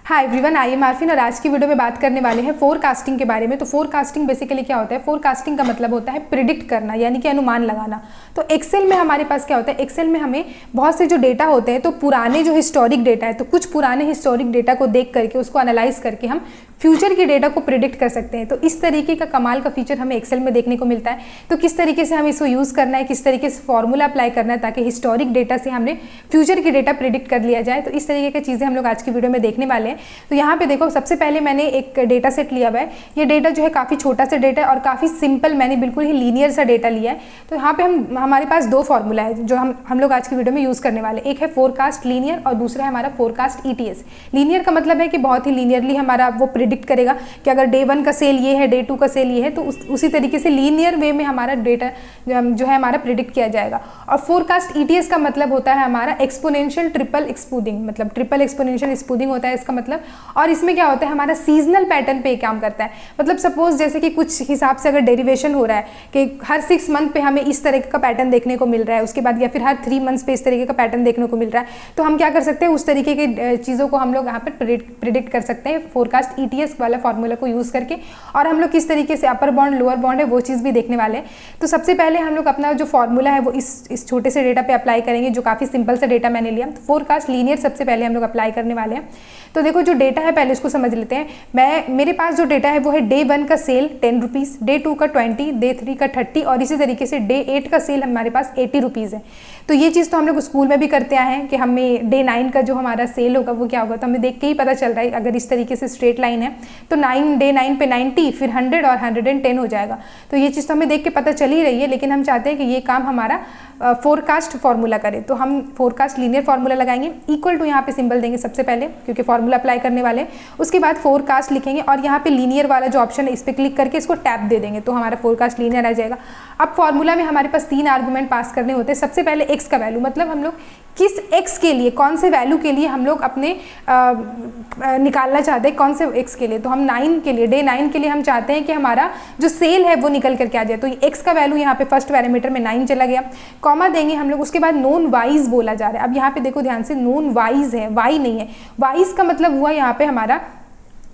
Hi everyone, I am Arfin और आज की वीडियो में बात करने वाले हैं फोरकास्टिंग के बारे में। तो फोरकास्टिंग बेसिकली क्या होता है? फोरकास्टिंग का मतलब होता है प्रिडिक्ट करना, यानी कि अनुमान लगाना। तो एक्सेल में हमारे पास क्या होता है? एक्सेल में हमें बहुत से जो डेटा होते हैं, तो पुराने जो हिस्टोरिक डेटा है, तो कुछ पुराने हिस्टोरिक डेटा को देख करके उसको एनालाइज करके हम फ्यूचर के डेटा को प्रिडिक्ट कर सकते हैं। तो इस तरीके का कमाल का फीचर हमें एक्सेल में देखने को मिलता है। तो किस तरीके से हमें इसको यूज़ करना है, किस तरीके से फॉर्मूला अप्लाई करना है ताकि हिस्टोरिक डेटा से हमने फ्यूचर की डेटा प्रिडिक्ट कर लिया जाए। तो इस तरीके की चीज़ें हम लोग आज की वीडियो में देखने वाले हैं। तो यहाँ पे देखो, सबसे पहले मैंने एक डेटा सेट लिया हुआ है। ये डेटा जो है काफ़ी छोटा सा डेटा है और काफ़ी सिंपल, मैंने बिल्कुल ही लीनियर सा डेटा लिया है। तो यहाँ पे हमारे पास दो फॉर्मूला है जो हम लोग आज की वीडियो में यूज़ करने वाले। एक है फोरकास्ट लीनियर और दूसरा है हमारा फोरकास्ट ईटीएस। लीनियर का मतलब है कि बहुत ही लीनियरली हमारा वो प्रिडिक्ट करेगा कि अगर डे 1 का सेल ये है, डे 2 का सेल ये है, तो उसी तरीके से लीनियर वे में हमारा डेटा जो है हमारा प्रिडिक्ट किया जाएगा। और फोरकास्ट ईटीएस का मतलब होता है हमारा एक्सपोनेंशियल ट्रिपल एक्सपूडिंग, मतलब ट्रिपल एक्सपोनेंशियल एक्सपूडिंग होता है इसका मतलब। और इसमें क्या होता है, हमारा सीजनल पैटर्न पे काम करता है। मतलब सपोज जैसे कि कुछ हिसाब से अगर डेरिवेशन हो रहा है कि हर 6 मंथ पे हमें इस तरह का पैटर्न देखने को मिल रहा है, उसके बाद या फिर हर 3 मंथ्स पे इस तरीके का पैटर्न देखने को मिल रहा है, तो हम क्या कर सकते हैं, उस तरीके की चीज़ों को हम लोग यहाँ पर प्रिडिक्ट कर सकते हैं फोरकास्ट ईटीएस वाला फॉर्मूला को यूज़ करके। और हम लोग किस तरीके से अपर बाउंड लोअर बाउंड है वो चीज़ भी देखने वाले हैं। तो सबसे पहले हम लोग अपना जो फॉर्मूला है वो इस छोटे से डेटा पे अप्लाई करेंगे, जो काफ़ी सिंपल सा डेटा मैंने लिया। तो फोरकास्ट लीनियर सबसे पहले हम लोग अप्लाई करने वाले हैं। तो देखो, जो डेटा है पहले इसको समझ लेते हैं। मेरे पास जो डेटा है वो है डे 1 का सेल 10 रुपीज़, डे 2 का 20, डे 3 का 30 और इसी तरीके से डे 8 का सेल हमारे पास 80 रुपीज़ है। तो ये चीज़ तो हम लोग स्कूल में भी करते आए हैं कि हमें डे 9 का जो हमारा सेल होगा वो क्या होगा, तो हमें देख के ही पता चल रहा है। अगर इस तरीके से स्ट्रेट लाइन है तो डे 9 पे 90, फिर 100 और 110 हो जाएगा। तो ये चीज़ तो हमें देख के पता चल ही रही है, लेकिन हम चाहते हैं कि ये काम हमारा फोरकास्ट फार्मूला करे। तो हम फोरकास्ट लीनियर फार्मूला लगाएंगे, इक्वल टू यहाँ पे सिंबल देंगे सबसे पहले, क्योंकि फार्मूला अप्लाई करने वाले हैं। उसके बाद फोरकास्ट लिखेंगे और यहाँ पे लीनियर वाला जो ऑप्शन है इस पर क्लिक करके इसको टैप दे देंगे, तो हमारा फोरकास्ट लीनियर आ जाएगा। अब फार्मूला में हमारे पास 3 आर्गूमेंट पास करने होते हैं। सबसे पहले एक्स का वैल्यू, मतलब हम लोग किस एक्स के लिए, कौन से वैल्यू के लिए हम लोग अपने निकालना चाहते हैं, कौन से एक्स के लिए। तो हम 9 के लिए, डे 9 के लिए हम चाहते हैं कि हमारा जो सेल है वो निकल करके आ जाए। तो एक्स का वैल्यू यहाँ पे फर्स्ट पैरामीटर में 9 चला गया, कॉमा देंगे हम लोग। उसके बाद नोन वाइज बोला जा रहा है। अब यहाँ पे देखो ध्यान से, नोन वाइज है, वाई नहीं है। वाइज का मतलब हुआ यहाँ पे हमारा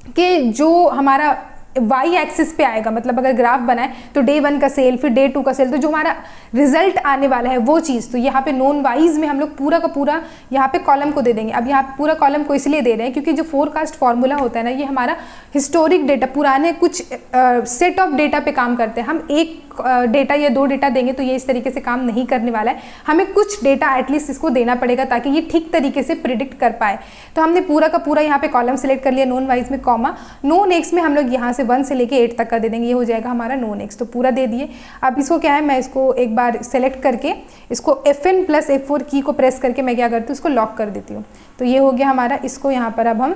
कि जो हमारा वाई एक्सिस पे आएगा, मतलब अगर ग्राफ बनाए तो डे 1 का सेल, फिर डे 2 का सेल, तो जो हमारा रिजल्ट आने वाला है वो चीज़। तो यहाँ पे नॉन वाइज में हम लोग पूरा का पूरा यहाँ पे कॉलम को दे देंगे। अब यहाँ पे पूरा कॉलम को इसलिए दे रहे हैं क्योंकि जो फोरकास्ट फार्मूला होता है ना, ये हमारा हिस्टोरिक डेटा, पुराने कुछ सेट ऑफ डेटा पे काम करते हैं। हम एक डेटा या 2 डेटा देंगे तो ये इस तरीके से काम नहीं करने वाला है। हमें कुछ डेटा एटलीस्ट इसको देना पड़ेगा ताकि ये ठीक तरीके से प्रिडिक्ट कर पाए। तो हमने पूरा का पूरा यहाँ पे कॉलम सेलेक्ट कर लिया, नॉन वाइज में कॉमा। नॉन एक्स में हम लोग यहाँ से 1 से लेके 8 तक का दे देंगे, ये हो जाएगा हमारा नॉन एक्स। तो पूरा दे दिए। अब इसको क्या है, मैं इसको एक बार सेलेक्ट करके इसको Fn + F4 की को प्रेस करके मैं क्या करती हूँ, इसको लॉक कर देती हूँ। तो ये हो गया हमारा। इसको यहाँ पर अब हम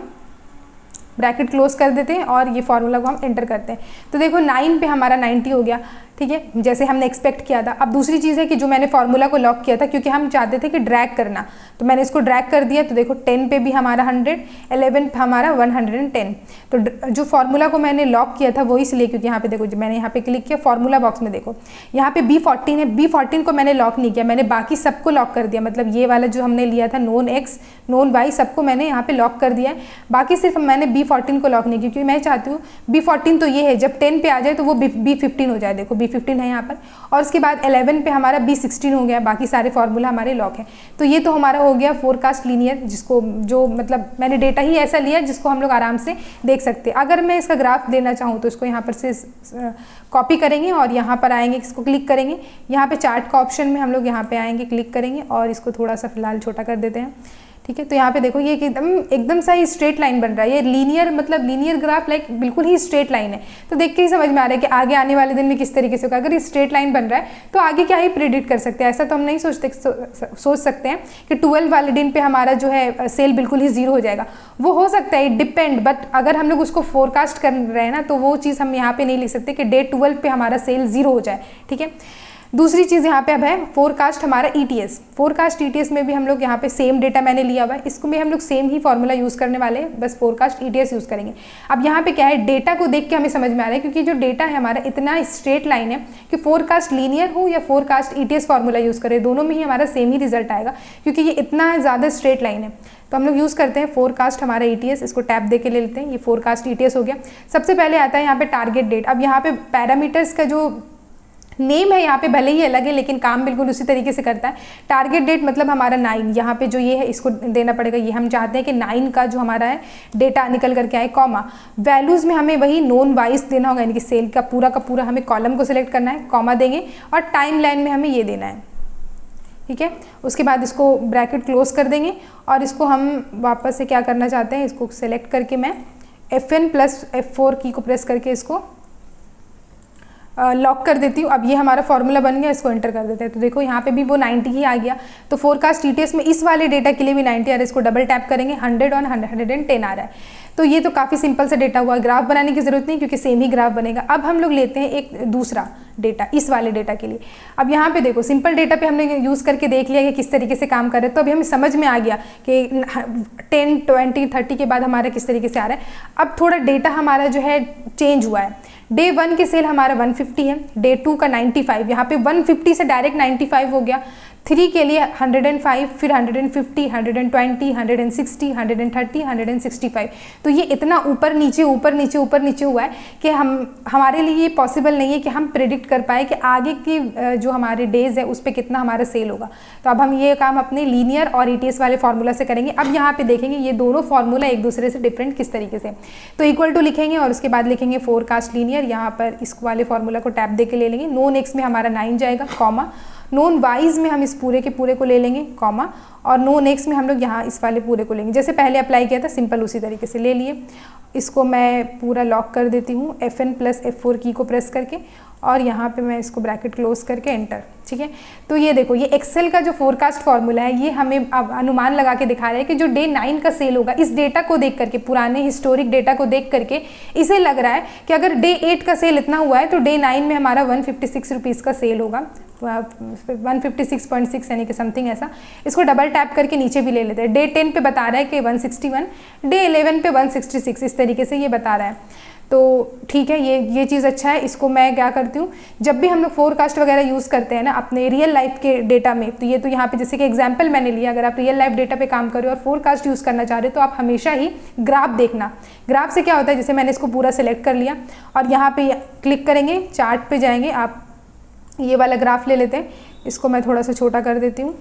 ब्रैकेट क्लोज कर देते हैं और ये फार्मूला को हम एंटर करते हैं। तो देखो 9 पे हमारा 90 हो गया, ठीक है, जैसे हमने एक्सपेक्ट किया था। अब दूसरी चीज़ है कि जो मैंने फार्मूला को लॉक किया था, क्योंकि हम चाहते थे कि ड्रैग करना, तो मैंने इसको ड्रैग कर दिया। तो देखो 10 पे भी हमारा 100, 11 पे हमारा 110। तो जो फार्मूला को मैंने लॉक किया था वो इसलिए क्योंकि यहाँ पे देखो, मैंने यहाँ पे क्लिक किया फार्मूला बॉक्स में, देखो यहाँ पे B14 है। B14 को मैंने लॉक नहीं किया, मैंने बाकी सबको लॉक कर दिया। मतलब ये वाला जो हमने लिया था नॉन एक्स, नॉन वाई, सबको मैंने यहाँ पे लॉक कर दिया है। बाकी सिर्फ मैंने B14 को लॉक नहीं किया, क्योंकि मैं चाहती हूँ B14 तो ये है, जब 10 पे आ जाए तो वो B15 हो जाए। देखो B15 है यहाँ पर। और उसके बाद 11 पे हमारा B16 हो गया। बाकी सारे फार्मूला हमारे लॉक हैं। तो ये तो हमारा हो गया फोरकास्ट लीनियर, जिसको जो मतलब मैंने डेटा ही ऐसा लिया जिसको हम लोग आराम से देख सकते हैं। अगर मैं इसका ग्राफ देना चाहूँ तो इसको यहाँ पर से कॉपी करेंगे और यहाँ पर आएंगे, इसको क्लिक करेंगे। यहाँ पे चार्ट का ऑप्शन में हम लोग यहाँ पे आएंगे, क्लिक करेंगे और इसको थोड़ा सा फिलहाल छोटा कर देते हैं, ठीक है। तो यहाँ पे देखो ये एकदम सा ही स्ट्रेट लाइन बन रहा है। ये लीनियर, मतलब लीनियर ग्राफ लाइक बिल्कुल ही स्ट्रेट लाइन है। तो देख के ही समझ में आ रहा है कि आगे आने वाले दिन में किस तरीके से होगा। अगर ये स्ट्रेट लाइन बन रहा है तो आगे क्या ही प्रिडिक्ट कर सकते हैं? ऐसा तो हम नहीं सोच सकते हैं कि 12 वाले दिन पे हमारा जो है सेल बिल्कुल ही 0 हो जाएगा। वो हो सकता है, डिपेंड, बट अगर हम लोग उसको फोरकास्ट कर रहे हैं ना, तो वो चीज़ हम यहाँ पे नहीं लिख सकते कि डे 12 पे हमारा सेल 0 हो जाए, ठीक है। दूसरी चीज़ यहाँ पे अब है फोरकास्ट हमारा ईटीएस। फोरकास्ट ईटीएस में भी हम लोग यहाँ पे सेम डेटा मैंने लिया हुआ है, इसको भी हम लोग सेम ही फॉर्मूला यूज़ करने वाले हैं, बस फोरकास्ट ईटीएस यूज़ करेंगे। अब यहाँ पे क्या है, डेटा को देख के हमें समझ में आ रहा है, क्योंकि जो डेटा है हमारा इतना स्ट्रेट लाइन है कि फोरकास्ट लीनियर हो या फोरकास्ट ईटीएस फॉर्मूला यूज़ करें, दोनों में ही हमारा सेम ही रिजल्ट आएगा, क्योंकि ये इतना ज़्यादा स्ट्रेट लाइन है। तो हम लोग यूज़ करते हैं फोरकास्ट हमारा ईटीएस, इसको टैब दे के ले लेते हैं। ये फोरकास्ट ईटीएस हो गया। सबसे पहले आता है यहाँ पे टारगेट डेट। अब यहाँ पे पैरामीटर्स का जो नेम है यहाँ पे भले ही अलग है, लेकिन काम बिल्कुल उसी तरीके से करता है। टारगेट डेट मतलब हमारा 9, यहाँ पे जो ये है इसको देना पड़ेगा, ये हम चाहते हैं कि 9 का जो हमारा है डेटा निकल करके आए, कॉमा। वैल्यूज़ में हमें वही नोन वाइज देना होगा, यानी कि सेल का पूरा हमें कॉलम को सिलेक्ट करना है, कॉमा देंगे, और टाइम लाइन में हमें ये देना है, ठीक है। उसके बाद इसको ब्रैकेट क्लोज कर देंगे, और इसको हम वापस से क्या करना चाहते हैं, इसको सेलेक्ट करके मैं FN + F4 की को प्रेस करके इसको लॉक कर देती हूँ। अब ये हमारा फॉर्मूला बन गया, इसको एंटर कर देते हैं। तो देखो यहाँ पे भी वो 90 ही आ गया। तो फोरकास्ट ईटीएस में इस वाले डेटा के लिए भी 90 आ रहा है, इसको डबल टैप करेंगे, 100 और 110 आ रहा है। तो ये तो काफ़ी सिंपल सा डेटा हुआ, ग्राफ बनाने की ज़रूरत नहीं, क्योंकि सेम ही ग्राफ बनेगा। अब हम लोग लेते हैं एक दूसरा डेटा इस वाले डेटा के लिए। अब यहाँ पे देखो सिंपल डेटा पे हमने यूज़ करके देख लिया कि किस तरीके से काम कर रहे हैं, तो अभी हमें समझ में आ गया कि 10, 20, 30 के बाद हमारा किस तरीके से आ रहा है। अब थोड़ा डेटा हमारा जो है चेंज हुआ है। डे 1 के सेल हमारा 150 है, डे 2 का 95, यहाँ पे 150 से डायरेक्ट 95 हो गया। 3 के लिए 105, फिर 150, 120, 160, 130, 165। तो ये इतना ऊपर नीचे हुआ है कि हमारे लिए ये पॉसिबल नहीं है कि हम प्रेडिक्ट कर पाए कि आगे की जो हमारे डेज है उस पर कितना हमारा सेल होगा। तो अब हम ये काम अपने लीनियर और ईटीएस वाले फार्मूला से करेंगे। अब यहाँ पे देखेंगे ये दोनों फार्मूला एक दूसरे से डिफरेंट किस तरीके से। तो इक्वल टू लिखेंगे और उसके बाद लिखेंगे फोरकास्ट लीनियर, यहाँ पर इस वाले फार्मूला को टैप दे के ले लेंगे। नोन एक्स में हमारा 9 जाएगा, कॉमा। नोन वाइज में हम इस पूरे के पूरे को ले लेंगे, कॉमा, और नोन एक्स में हम लोग यहाँ इस वाले पूरे को लेंगे, जैसे पहले अप्लाई किया था सिंपल उसी तरीके से ले लिए। इसको मैं पूरा लॉक कर देती हूँ FN + F4 की को प्रेस करके, और यहाँ पे मैं इसको ब्रैकेट क्लोज करके एंटर, ठीक है। तो ये देखो ये एक्सेल का जो फोरकास्ट फार्मूला है, ये हमें अब अनुमान लगा के दिखा रहा है कि जो डे 9 का सेल होगा, इस डेटा को देख करके, पुराने हिस्टोरिक डेटा को देख करके इसे लग रहा है कि अगर डे 8 का सेल इतना हुआ है तो डे 9 में हमारा 156 रुपीज़ का सेल होगा, 156.6 यानी कि समथिंग ऐसा। इसको डबल टैप करके नीचे भी ले लेते हैं। डे 10 पे बता रहा है कि 161, डे 11 पे 166, इस तरीके से ये बता रहा है। तो ठीक है, ये चीज़ अच्छा है। इसको मैं क्या करती हूँ, जब भी हम लोग फोरकास्ट वगैरह यूज़ करते हैं ना अपने रियल लाइफ के डेटा में, तो ये तो यहाँ पे जैसे कि एग्जांपल मैंने लिया, अगर आप रियल लाइफ डेटा पे काम कर रहे हो और फोरकास्ट यूज़ करना चाह रहे हो तो आप हमेशा ही ग्राफ देखना। ग्राफ से क्या होता है, जैसे मैंने इसको पूरा सेलेक्ट कर लिया और यहाँ पे क्लिक करेंगे, चार्ट पे जाएंगे, आप ये वाला ग्राफ ले लेते हैं। इसको मैं थोड़ा सा छोटा कर देती हूँ,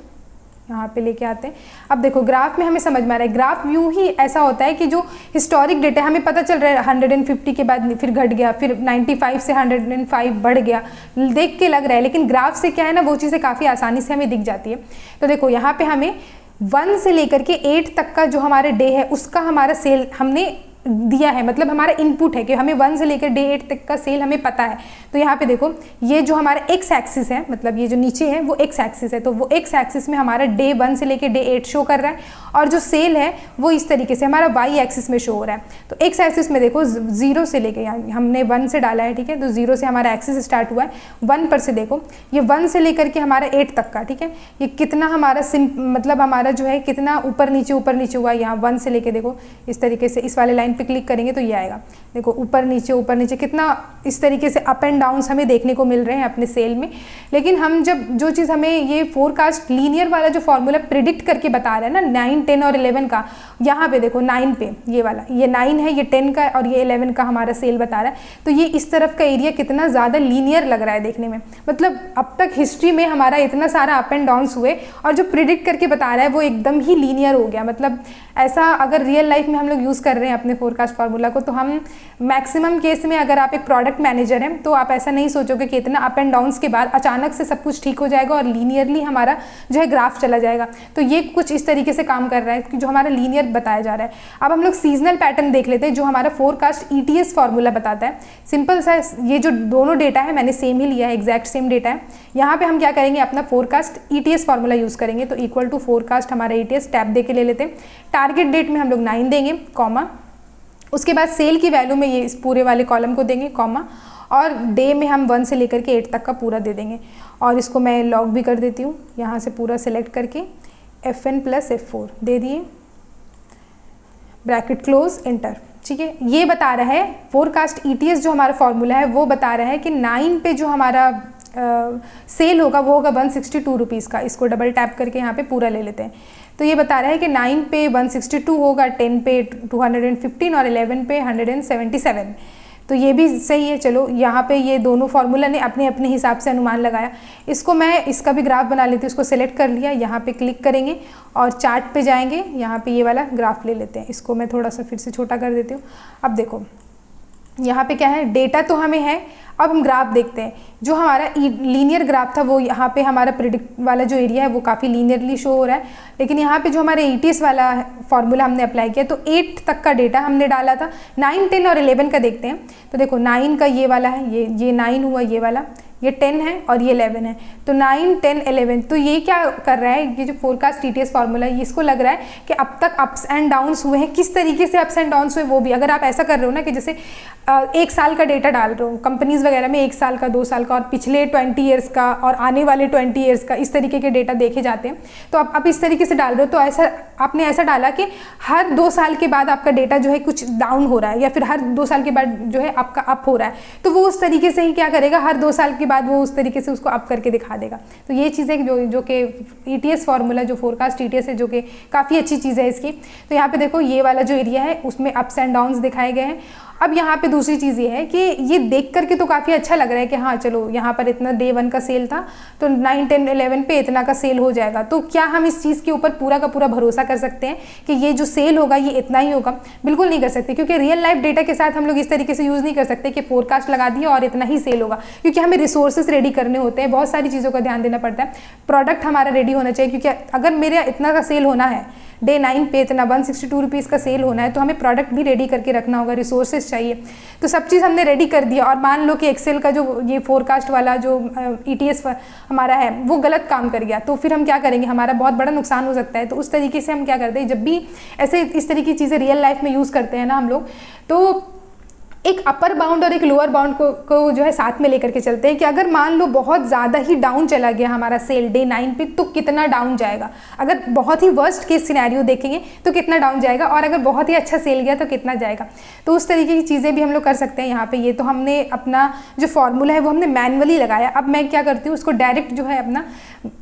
यहाँ पे लेके आते हैं। अब देखो ग्राफ में हमें समझ में आ रहा है, ग्राफ व्यू ही ऐसा होता है कि जो हिस्टोरिक डेटा हमें पता चल रहा है 150 के बाद फिर घट गया, फिर 95 से 105 बढ़ गया, देख के लग रहा है। लेकिन ग्राफ से क्या है ना, वो चीज़ें काफ़ी आसानी से हमें दिख जाती है। तो देखो यहाँ पे हमें 1 से लेकर के 8 तक का जो हमारा डे है उसका हमारा सेल हमने दिया है, मतलब हमारा इनपुट है कि हमें 1 से लेकर डे 8 तक का सेल हमें पता है। तो यहाँ पे देखो ये जो हमारा एक्स एक्सिस है, मतलब ये जो नीचे है वो एक्स एक्सिस है, तो वो एक्स एक्सिस में हमारा डे 1 से लेकर डे 8 शो कर रहा है, और जो सेल है वो इस तरीके से हमारा वाई एक्सिस में शो हो रहा है। तो एक्स एक्सिस में देखो 0 से लेकर, यहाँ हमने 1 से डाला है, ठीक है, तो 0 से हमारा एक्सिस स्टार्ट हुआ है। 1 पर से देखो ये 1 से लेकर के हमारा 8 तक का, ठीक है, ये कितना हमारा मतलब हमारा जो है कितना ऊपर नीचे हुआ है। यहाँ 1 से लेकर देखो इस तरीके से, इस वाले लाइन पे क्लिक करेंगे तो ये आएगा। देखो ऊपर नीचे कितना इस तरीके से अप एंड डाउन्स हमें देखने को मिल रहे हैं अपने सेल में। लेकिन हम जब जो चीज़ हमें ये फोरकास्ट लीनियर वाला जो फॉर्मूला प्रिडिक्ट करके बता रहा है ना 9, 10 और 11 का, यहाँ पे देखो 9 पे ये वाला, ये 9 है, ये 10 का और ये 11 का हमारा सेल बता रहा है। तो ये इस तरफ का एरिया कितना ज़्यादा लीनियर लग रहा है देखने में, मतलब अब तक हिस्ट्री में हमारा इतना सारा अप एंड डाउन्स हुए और जो प्रिडिक्ट करके बता रहा है वो एकदम ही लीनियर हो गया। मतलब ऐसा अगर रियल लाइफ में हम लोग यूज़ कर रहे हैं अपने फोरकास्ट फार्मूला को, तो हम मैक्सिमम केस में अगर आप एक प्रोडक्ट मैनेजर हैं तो आप ऐसा नहीं सोचोगे कि इतना अप एंड डाउन्स के बाद अचानक से सब कुछ ठीक हो जाएगा और लीनियरली हमारा जो है ग्राफ चला जाएगा। तो ये कुछ इस तरीके से काम कर रहा है कि जो हमारा लीनियर बताया जा रहा है। अब हम लोग सीजनल पैटर्न देख लेते हैं जो हमारा फोरकास्ट ईटीएस फार्मूला बताता है। सिंपल सा, ये जो दोनों डेटा है मैंने सेम ही लिया है, एग्जैक्ट सेम डेटा है। यहाँ पे हम क्या करेंगे, अपना फोरकास्ट ईटीएस फार्मूला यूज़ करेंगे। तो इक्वल टू फोरकास्ट हमारा ईटीएस टैब दे के ले लेते हैं। टारगेट डेट में हम लोग 9 देंगे, कॉमा, उसके बाद सेल की वैल्यू में ये इस पूरे वाले कॉलम को देंगे, कॉमा, और डे में हम 1 से लेकर के 8 तक का पूरा दे देंगे। और इसको मैं लॉग भी कर देती हूँ, यहाँ से पूरा सेलेक्ट करके FN + F4 दे दिए, ब्रैकेट क्लोज, एंटर। ठीक है, ये बता रहा है फोरकास्ट ETS जो हमारा फॉर्मूला है वो बता रहा है कि 9 पे जो हमारा सेल होगा वो होगा 162 रुपीज़ का। इसको डबल टैप करके यहाँ पे पूरा ले लेते हैं। तो ये बता रहा है कि 9 पे 162 होगा, 10 पे 215 और 11 पे 177। तो ये भी सही है। चलो यहाँ पे ये दोनों फार्मूला ने अपने अपने हिसाब से अनुमान लगाया। इसको मैं इसका भी ग्राफ बना लेती हूँ। इसको सेलेक्ट कर लिया, यहाँ पे क्लिक करेंगे और चार्ट पे जाएंगे, यहाँ पे ये वाला ग्राफ ले लेते हैं। इसको मैं थोड़ा सा फिर से छोटा कर देती हूँ। अब देखो यहाँ पे क्या है, डेटा तो हमें है, अब हम ग्राफ देखते हैं। जो हमारा लीनियर ग्राफ था वो यहाँ पे हमारा प्रिडिक्ट वाला जो एरिया है वो काफ़ी लीनियरली शो हो रहा है, लेकिन यहाँ पे जो हमारे ETS वाला फॉर्मूला हमने अप्लाई किया तो 8 तक का डेटा हमने डाला था। 9, 10 और 11 का देखते हैं। तो देखो 9 का ये वाला है, ये 9 हुआ, ये वाला, ये 10 है और ये 11 है। तो 9, 10, 11, तो ये क्या कर रहा है, ये जो फोरकास्ट ETS फार्मूला है इसको लग रहा है कि अब तक अप्स एंड डाउन्स हुए हैं, किस तरीके से अप्स एंड डाउन्स हुए वो भी। अगर आप ऐसा कर रहे हो ना कि जैसे 1 साल का डेटा डाल रहे हो कंपनीज वगैरह में, 1 साल का, 2 साल का और पिछले 20 ईयर्स का और आने वाले 20 ईयर्स का, इस तरीके के डेटा देखे जाते हैं। तो आप इस तरीके से डाल रहे हो, तो ऐसा आपने ऐसा डाला कि हर 2 साल के बाद आपका डेटा जो है कुछ डाउन हो रहा है या फिर हर 2 साल के बाद जो है आपका अप हो रहा है, तो वो उस तरीके से ही क्या करेगा, हर 2 साल के बाद वो उस तरीके से उसको अप करके दिखा देगा। तो ये चीज़ें जो कि ETS फार्मूला, जो फोरकास्ट ETS है, जो कि काफ़ी अच्छी चीज़ है इसकी। तो यहाँ पे देखो ये वाला जो एरिया है उसमें अप्स एंड डाउन्स दिखाए गए हैं। अब यहाँ पे दूसरी चीज़ ये है कि ये देख करके तो काफ़ी अच्छा लग रहा है कि हाँ चलो यहाँ पर इतना डे 1 का सेल था तो 9, 10, 11 पे इतना का सेल हो जाएगा। तो क्या हम इस चीज़ के ऊपर पूरा का पूरा भरोसा कर सकते हैं कि ये जो सेल होगा ये इतना ही होगा? बिल्कुल नहीं कर सकते, क्योंकि रियल लाइफ डेटा के साथ हम लोग इस तरीके से यूज़ नहीं कर सकते कि फोरकास्ट लगा दिया और इतना ही सेल होगा, क्योंकि हमें रिसोर्सेज रेडी करने होते हैं, बहुत सारी चीज़ों का ध्यान देना पड़ता है। प्रोडक्ट हमारा रेडी होना चाहिए, क्योंकि अगर मेरा इतना का सेल होना है, डे 9 पे इतना 162 रुपीज़ का सेल होना है, तो हमें प्रोडक्ट भी रेडी करके रखना होगा, रिसोर्सेज चाहिए। तो सब चीज़ हमने रेडी कर दिया और मान लो कि एक्सेल का जो ये फोरकास्ट वाला जो ETS हमारा है वो गलत काम कर गया, तो फिर हम क्या करेंगे, हमारा बहुत बड़ा नुकसान हो सकता है। तो उस तरीके से हम क्या करते हैं, जब भी ऐसे इस तरीके की चीज़ें रियल लाइफ में यूज़ करते हैं ना हम लोग, तो एक अपर बाउंड और एक लोअर बाउंड को जो है साथ में लेकर के चलते हैं कि अगर मान लो बहुत ज़्यादा ही डाउन चला गया हमारा सेल डे 9 पे, तो कितना डाउन जाएगा। अगर बहुत ही वर्स्ट केस सिनेरियो देखेंगे तो कितना डाउन जाएगा, और अगर बहुत ही अच्छा सेल गया तो कितना जाएगा। तो उस तरीके की चीज़ें भी हम लोग कर सकते हैं यहाँ पे। ये तो हमने अपना जो फॉर्मूला है वो हमने मैनुअली लगाया। अब मैं क्या करती हूँ, उसको डायरेक्ट जो है अपना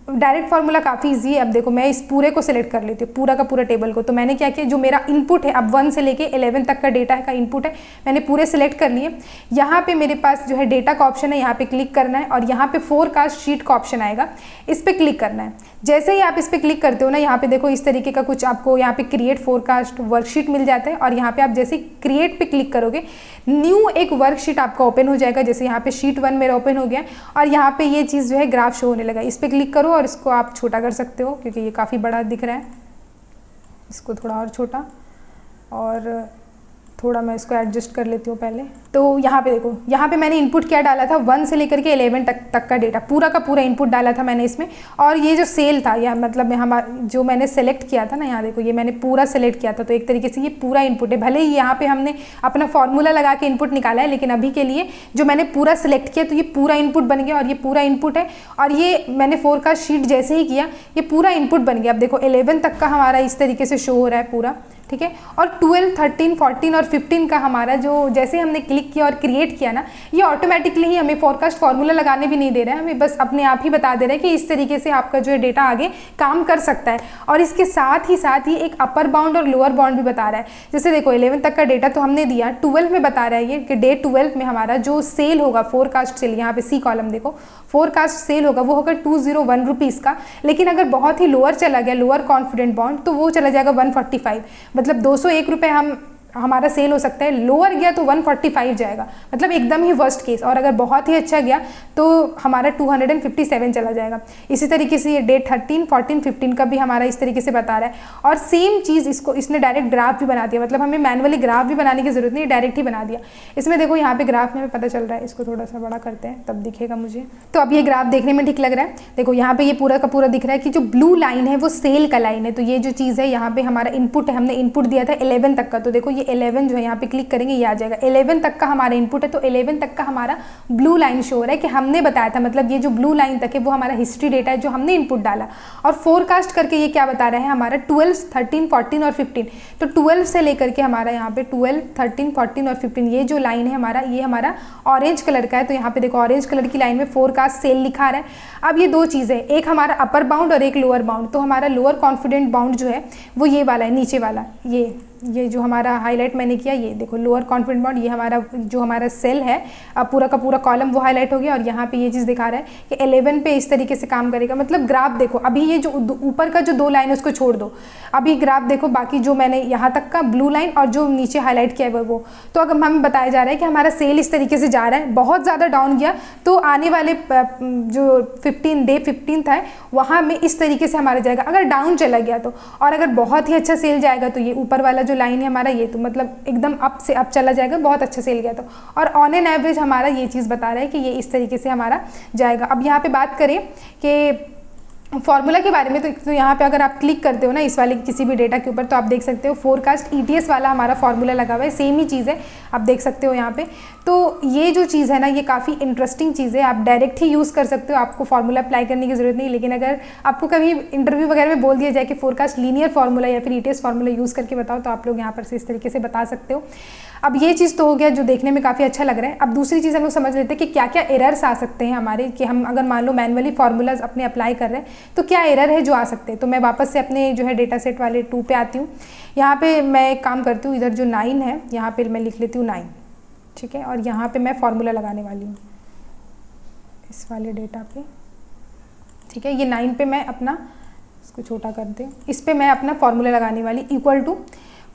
डायरेक्ट फार्मूला काफ़ी ईजी है। अब देखो मैं इस पूरे को सिलेक्ट कर लेती हूँ, पूरा का पूरा टेबल को। तो मैंने क्या किया, जो मेरा इनपुट है, अब 1 से लेके 11 तक का डेटा का इनपुट है, मैंने पूरे सिलेक्ट कर लिए। यहाँ पे मेरे पास जो है डेटा का ऑप्शन है, यहाँ पे क्लिक करना है और यहाँ पे फोरकास्ट शीट का ऑप्शन आएगा, इस पर क्लिक करना है। जैसे ही आप इस पर क्लिक करते हो ना, यहाँ पे देखो इस तरीके का कुछ आपको यहाँ पे क्रिएट फोरकास्ट वर्कशीट मिल जाता है। और यहाँ पे आप जैसे क्रिएट पे क्लिक करोगे, न्यू एक वर्कशीट आपका ओपन हो जाएगा। जैसे यहाँ पे शीट 1 मेरा ओपन हो गया और यहाँ पे ये चीज़ जो है ग्राफ शो होने लगा। इस पर क्लिक करो और इसको आप छोटा कर सकते हो, क्योंकि ये काफ़ी बड़ा दिख रहा है। इसको थोड़ा और छोटा, और थोड़ा मैं इसको एडजस्ट कर लेती हूँ पहले। तो यहाँ पे देखो, यहाँ पे मैंने इनपुट क्या डाला था, 1 से लेकर के 11 तक का डेटा, पूरा का पूरा इनपुट डाला था मैंने इसमें। और ये जो सेल था, या मतलब हमारा जो मैंने सेलेक्ट किया था ना, यहाँ देखो ये मैंने पूरा सेलेक्ट किया था। तो एक तरीके से ये पूरा इनपुट है। भले ही यहाँ पे हमने अपना फॉर्मूला लगा के इनपुट निकाला है, लेकिन अभी के लिए जो मैंने पूरा सेलेक्ट किया तो ये पूरा इनपुट बन गया और ये पूरा इनपुट है। और ये मैंने फोरकास्ट शीट जैसे ही किया, ये पूरा इनपुट बन गया। अब देखो 11 तक का हमारा इस तरीके से शो हो रहा है पूरा, ठीक है। और 12, 13, 14 और 15 का हमारा जो जैसे हमने क्लिक किया और क्रिएट किया ना, ये ऑटोमेटिकली ही हमें फोरकास्ट फार्मूला लगाने भी नहीं दे रहा है, हमें बस अपने आप ही बता दे रहा है कि इस तरीके से आपका जो है डेटा आगे काम कर सकता है। और इसके साथ ही एक अपर बाउंड और लोअर बाउंड भी बता रहा है। जैसे देखो 11 तक का डेटा तो हमने दिया, 12 में बता रहा है ये कि डे 12 में हमारा जो सेल होगा, फोरकास्ट सेल, यहाँ पे सी कॉलम देखो, फोरकास्ट सेल होगा वो होगा 201 रुपीज़ का। लेकिन अगर बहुत ही लोअर चला गया, लोअर कॉन्फिडेंट बाउंड, तो वो चला जाएगा 145, मतलब 201 रुपये हमारा सेल हो सकता है। लोअर गया तो 145 जाएगा, मतलब एकदम ही वर्स्ट केस। और अगर बहुत ही अच्छा गया तो हमारा 257 चला जाएगा। इसी तरीके से ये डे 13, 14, 15 का भी हमारा इस तरीके से बता रहा है। और सेम चीज़ इसने डायरेक्ट ग्राफ भी बना दिया, मतलब हमें मैनुअली ग्राफ भी बनाने की जरूरत नहीं, डायरेक्ट ही बना दिया। इसमें देखो यहाँ पे ग्राफ में पता चल रहा है, इसको थोड़ा सा बड़ा करते हैं तब दिखेगा मुझे। तो अब ये ग्राफ देखने में ठीक लग रहा है। देखो यहाँ पे ये पूरा का पूरा दिख रहा है कि जो ब्लू लाइन है वो सेल का लाइन है। तो ये जो चीज़ है, यहाँ पे हमारा इनपुट है, हमने इनपुट दिया था 11 तक का, तो देखो ये ये 11 जो है यहाँ पे क्लिक करेंगे ये आ जाएगा। 11 तक का हमारा इनपुट है, तो 11 तक का हमारा ब्लू लाइन शो हो रहा है कि हमने बताया था, मतलब ये जो ब्लू लाइन तक है वो हमारा हिस्ट्री डेटा है जो हमने इनपुट डाला। और फोरकास्ट करके ये क्या बता रहा है हमारा 12, 13, 14 और 15। तो 12 से लेकर के हमारा यहाँ पे 12, 13, 14 और 15 ये जो लाइन है हमारा, ये हमारा ऑरेंज कलर का है। तो यहाँ पे देखो ऑरेंज कलर की लाइन में फोरकास्ट सेल लिखा रहा है। अब ये दो चीज़ें, एक हमारा अपर बाउंड और एक लोअर बाउंड। तो हमारा लोअर कॉन्फिडेंट बाउंड जो है वो ये वाला है, नीचे वाला, ये जो हमारा हाईलाइट मैंने किया, ये देखो लोअर कॉन्फिडेंट बाउंड, ये हमारा जो हमारा सेल है अब पूरा का पूरा कॉलम वो हाईलाइट हो गया। और यहाँ पे ये चीज़ दिखा रहा है कि 11 पे इस तरीके से काम करेगा। मतलब ग्राफ देखो, अभी ये जो ऊपर का जो 2 लाइन है उसको छोड़ दो, अभी ग्राफ देखो बाकी जो मैंने यहाँ तक का ब्लू लाइन और जो नीचे हाईलाइट किया है वो। तो अगर हमें बताया जा रहा है कि हमारा सेल इस तरीके से जा रहा है, बहुत ज़्यादा डाउन गया तो आने वाले जो 15 है वहाँ में इस तरीके से हमारा जाएगा, अगर डाउन चला गया तो। और अगर बहुत ही अच्छा सेल जाएगा तो ये ऊपर वाला जो लाइन है हमारा, ये तो मतलब एकदम अप से अप चला जाएगा, बहुत अच्छा सेल गया तो। और ऑन एन एवरेज हमारा ये चीज़ बता रहा है कि ये इस तरीके से हमारा जाएगा। अब यहाँ पे बात करें कि फॉर्मूला के बारे में, तो यहाँ पे अगर आप क्लिक करते हो ना इस वाले किसी भी डेटा के ऊपर, तो आप देख सकते हो फोरकास्ट ETS वाला हमारा फॉर्मूला लगा हुआ है, सेम ही चीज़ है, आप देख सकते हो यहाँ पे। तो ये जो चीज़ है ना ये काफ़ी इंटरेस्टिंग चीज़ है, आप डायरेक्ट ही यूज़ कर सकते हो, आपको फॉर्मूला अप्लाई करने की ज़रूरत नहीं। लेकिन अगर आपको कभी इंटरव्यू वगैरह में बोल दिया जाए कि फोरकास्ट लीनियर फार्मूला या फिर ETS फार्मूला यूज़ करके बताओ, तो आप लोग यहाँ पर से इस तरीके से बता सकते हो। अब ये चीज़ तो हो गया जो देखने में काफ़ी अच्छा लग रहा है। अब दूसरी चीज़ हम लोग समझ लेते हैं कि क्या क्या एरर्स आ सकते हैं हमारे, कि हम अगर मान लो मैनुअली फार्मूलाज अपने अप्लाई कर रहे हैं तो क्या एरर है जो आ सकते हैं। तो मैं वापस से अपने जो है डेटा सेट वाले 2 पे आती हूँ। यहाँ पे मैं एक काम करती हूँ, इधर जो 9 है यहाँ पे मैं लिख लेती हूँ 9, ठीक है। और यहाँ पे मैं फार्मूला लगाने वाली हूँ इस वाले डेटा पे, ठीक है। ये 9 पे मैं अपना, इसको छोटा कर दें, इस पे मैं अपना फार्मूला लगाने वाली, इक्वल टू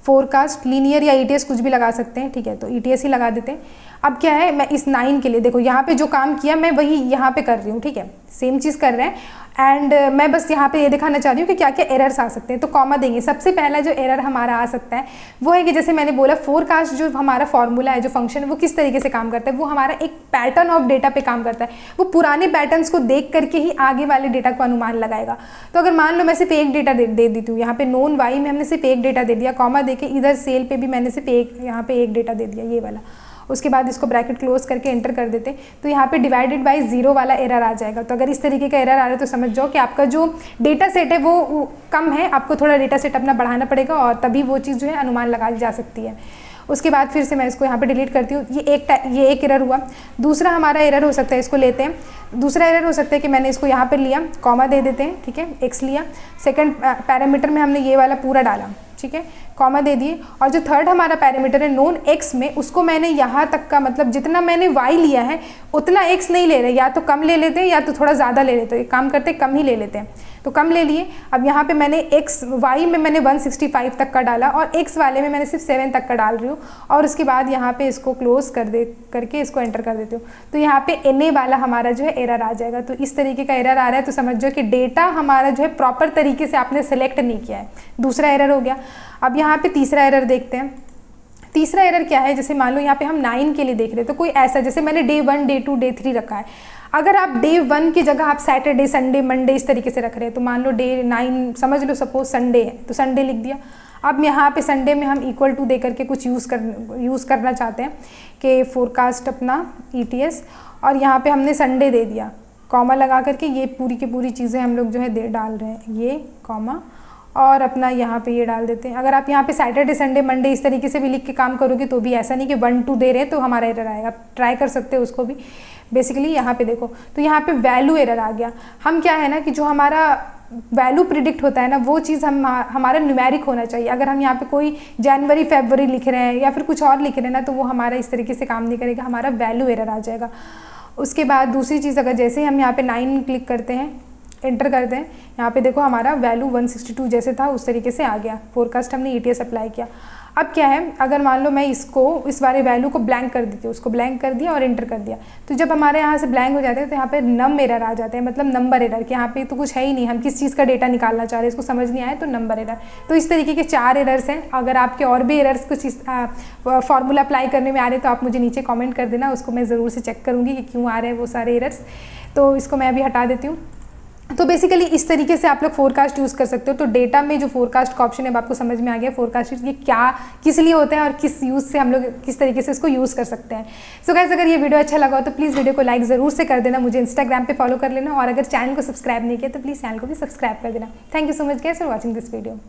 फोरकास्ट लीनियर या ETS कुछ भी लगा सकते हैं, ठीक है। तो ETS ही लगा देते हैं। अब क्या है, मैं इस 9 के लिए देखो यहाँ पे जो काम किया मैं वही यहाँ पे कर रही हूँ, ठीक है, सेम चीज़ कर रहे हैं। एंड मैं बस यहाँ पे ये दिखाना चाह रही हूँ कि क्या क्या एरर्स आ सकते हैं। तो कॉमा देंगे। सबसे पहला जो एरर हमारा आ सकता है वो है कि जैसे मैंने बोला फोरकास्ट जो हमारा फॉर्मूला है, जो फंक्शन है, वो किस तरीके से काम करता है, वो हमारा एक पैटर्न ऑफ डेटा पे काम करता है। वो पुराने पैटर्न्स को देख करके ही आगे वाले डेटा को अनुमान लगाएगा। तो अगर मान लो मैं सिर्फ एक डेटा दे देती हूँ, यहाँ पे नोन वाई में हमने सिर्फ एक डेटा दे दिया, कॉमा देके इधर सेल पे भी मैंने सिर्फ एक, यहाँ पे एक डेटा दे दिया, ये वाला। उसके बाद इसको ब्रैकेट क्लोज करके एंटर कर देते, तो यहाँ पे डिवाइडेड बाय 0 वाला एरर आ जाएगा। तो अगर इस तरीके का एरर आ रहा है तो समझ जाओ कि आपका जो डेटा सेट है वो कम है, आपको थोड़ा डेटा सेट अपना बढ़ाना पड़ेगा और तभी वो चीज़ जो है अनुमान लगा जा सकती है। उसके बाद फिर से मैं इसको यहाँ पे डिलीट करती हूँ। ये एक एरर हुआ। दूसरा हमारा एरर हो सकता है, इसको लेते हैं। दूसरा एरर हो सकता है कि मैंने इसको यहाँ पर लिया, कॉमा दे देते हैं, ठीक है, x लिया, सेकंड पैरामीटर में हमने ये वाला पूरा डाला, ठीक है, कॉमा दे दिए। और जो थर्ड हमारा पैरामीटर है नोन x में, उसको मैंने यहाँ तक का, मतलब जितना मैंने y लिया है उतना x नहीं ले रहे, या तो कम ले लेते हैं या तो थोड़ा ज़्यादा ले लेते हैं। एक काम करते हैं, कम ही ले लेते हैं, तो कम ले लिए। अब यहाँ पे मैंने y में मैंने 165 तक का डाला और x वाले में मैंने सिर्फ 7 तक का डाल रही हूँ। और उसके बाद यहाँ पे इसको क्लोज करके इसको एंटर कर देती हूँ। तो यहाँ पे NA वाला हमारा जो है एरर आ जाएगा। तो इस तरीके का एरर आ रहा है तो समझ जाओ कि डेटा हमारा जो है प्रॉपर तरीके से आपने सेलेक्ट नहीं किया है। दूसरा एरर हो गया। अब यहाँ पे तीसरा एरर देखते हैं। तीसरा एरर क्या है, जैसे मान लो यहाँ पे हम 9 के लिए देख रहे हैं, तो कोई ऐसा, जैसे मैंने डे 1, डे 2, डे 3 रखा है। अगर आप डे 1 की जगह आप सैटरडे, संडे, मंडे इस तरीके से रख रहे हैं, तो मान लो डे 9 समझ लो, सपोज संडे है तो संडे लिख दिया। अब यहाँ पे संडे में हम इक्वल टू दे करके कुछ यूज़ करना चाहते हैं कि फोरकास्ट अपना ETS, और यहाँ पे हमने संडे दे दिया, कॉमा लगा करके ये पूरी की पूरी चीज़ें हम लोग जो है डाल रहे हैं, ये कॉमा और अपना यहाँ पे ये डाल देते हैं। अगर आप यहाँ पे सैटरडे, संडे, मंडे इस तरीके से भी लिख के काम करोगे तो भी ऐसा नहीं कि 1, 2 दे रहे हैं तो हमारा एरर आएगा, ट्राई कर सकते हो उसको भी। बेसिकली यहाँ पे देखो, तो यहाँ पे वैल्यू एरर आ गया। हम क्या है ना कि जो हमारा वैल्यू प्रिडिक्ट होता है ना, वो चीज़ हमारा न्यूमेरिक होना चाहिए। अगर हम यहाँ पे कोई जनवरी, फरवरी लिख रहे हैं या फिर कुछ और लिख रहे हैं ना, तो वो हमारा इस तरीके से काम नहीं करेगा, हमारा वैल्यू एरर आ जाएगा। उसके बाद दूसरी चीज़, अगर जैसे ही हम यहाँ पे 9 क्लिक करते हैं, एंटर करते हैं, यहाँ पे देखो हमारा वैल्यू 162 जैसे था उस तरीके से आ गया। फोरकास्ट हमने ETS अप्लाई किया। अब क्या है, अगर मान लो मैं इस वाले वैल्यू को ब्लैंक कर देती हूँ, उसको ब्लैंक कर दिया और एंटर कर दिया, तो जब हमारे यहाँ से ब्लैंक हो जाते हैं तो यहाँ पे नम एरर आ जाते हैं, मतलब नंबर एरर, कि यहाँ पे तो कुछ है ही नहीं, हम किस चीज़ का डेटा निकालना चाह रहे हैं, इसको समझ नहीं आया तो नंबर एरर। तो इस तरीके के 4 एरर्स हैं। अगर आपके और भी एरर्स कुछ फॉर्मूला अप्लाई करने में आ रहे हैं तो आप मुझे नीचे कॉमेंट कर देना, उसको मैं ज़रूर से चेक करूँगी कि क्यों आ रहे हैं वो सारे एरर्स। तो इसको मैं अभी हटा देती हूँ। तो बेसिकली इस तरीके से आप लोग फोरकास्ट यूज़ कर सकते हो। तो डेटा में जो फोरकास्ट का ऑप्शन है आपको समझ में आ गया, फोरकास्ट ये क्या किस लिए होता है और किस यूज़ से हम लोग किस तरीके से इसको यूज़ कर सकते हैं। सो गाइस, अगर ये वीडियो अच्छा लगा हो तो प्लीज़ वीडियो को लाइक ज़रूर से कर देना, मुझे इंस्टाग्राम पे फॉलो कर लेना, और अगर चैनल को सब्सक्राइब नहीं किया तो प्लीज़ चैनल को भी सब्सक्राइब कर देना। Thank you so much guys for watching this video.